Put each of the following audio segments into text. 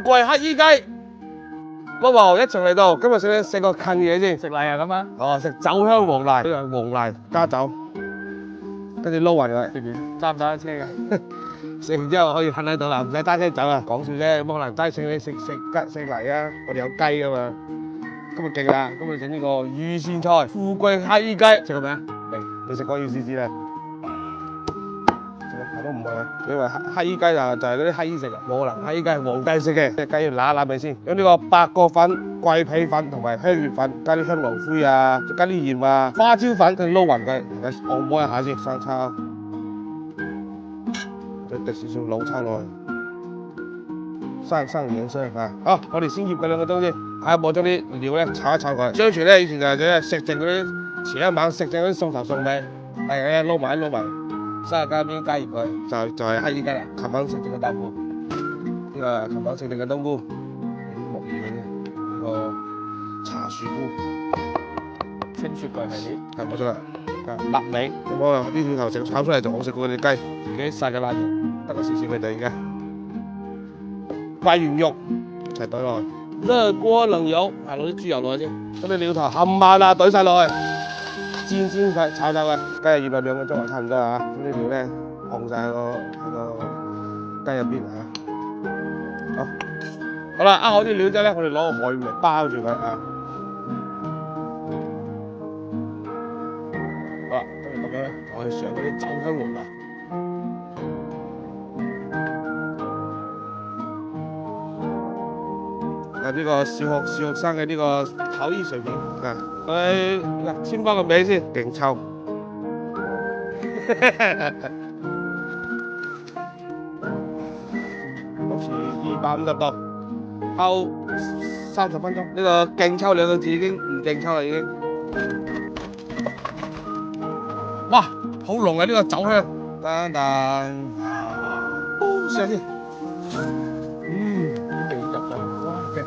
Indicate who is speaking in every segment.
Speaker 1: 貴黑衣雞。不過一齊嚟到，今日食個近嘢先。
Speaker 2: 食嚟啊咁啊？
Speaker 1: 哦，食酒香黃賴，呢個黃賴加酒，跟住撈勻佢。
Speaker 2: 揸唔揸得車嘅？
Speaker 1: 食完之後可以瞓喺度啦，唔使揸車走啊。講笑啫，咁可能齋請你食嚟啊，我哋有雞噶嘛。今日勁啦，今日整呢個預線菜，富貴黑衣雞，食過未啊？未食過要試試啦。我都唔會啊，因為黑衣雞就係嗰啲黑衣食啊，冇可能。黑衣雞係皇帝食嘅，隻雞要揦一揦味先，有呢個白果粉、桂皮粉同埋香葉粉，加啲香爐灰啊，加啲鹽啊、花椒粉，跟住撈勻佢，按摩一下先，生抽，再滴少少老抽落去，生養生啊！好，我哋先醃佢2個鐘先，下一步將啲料咧炒一炒佢。相傳咧以前就係食剩嗰啲前一晚食剩嗰啲餸頭餸尾，係嘅撈埋撈埋。生日加邊加熱佢，就係黑衣雞啦。琴晚食剩嘅豆腐，呢個琴晚食剩嘅冬菇，木耳嗰啲，呢個茶樹菇，
Speaker 2: 清雪櫃系列。
Speaker 1: 係冇錯啦。臘味，咁我啲蒜頭食炒出嚟就好食過嗰啲雞，自己殺嘅辣椒，得個少少味道而家。桂圓肉一齊懟落去，熱鍋冷油，攞啲豬油落去先，將啲料頭冚唪唥懟晒落去。煎佢，炒走佢，雞醃咗2個鐘差唔多啊！咁啲料咧放晒喺個雞入邊啊！好啦，好啲料之後咧，我哋攞個海鹽嚟包住佢啊！好啦，跟住咁樣咧，我哋上嗰啲酒香龍啦。呢個小學生嘅呢個炒衣水平啊！簽翻個名先，勁臭。好似250度，泡30分鐘。呢個勁臭2個字已經唔勁臭啦，已經。哇，好濃啊！呢個酒香，等等，試下先。
Speaker 2: 啲味入啊！哇，勁！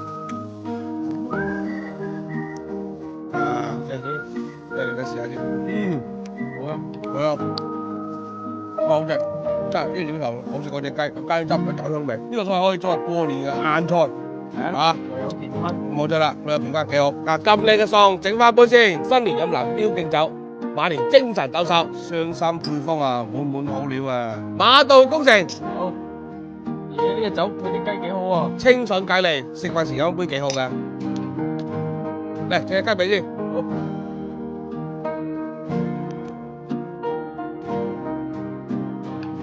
Speaker 1: 你試下先。
Speaker 2: 好啊！
Speaker 1: 好啊，好食，真係呢料頭好食過隻雞，雞汁嘅酒香味。呢個菜可以作為過年嘅晏菜，啊，
Speaker 2: 又有甜分。
Speaker 1: 冇錯啦，佢有平均幾好。嗱，咁靚嘅餸，整翻杯先。新年飲藍標敬酒，馬年精神抖擻，雙三配方啊，滿好料啊！馬到功成。
Speaker 2: 好。而且呢個酒配啲雞幾好喎。
Speaker 1: 清爽解膩，食飯時飲杯幾好㗎。嚟，整隻雞髀先。
Speaker 2: 好。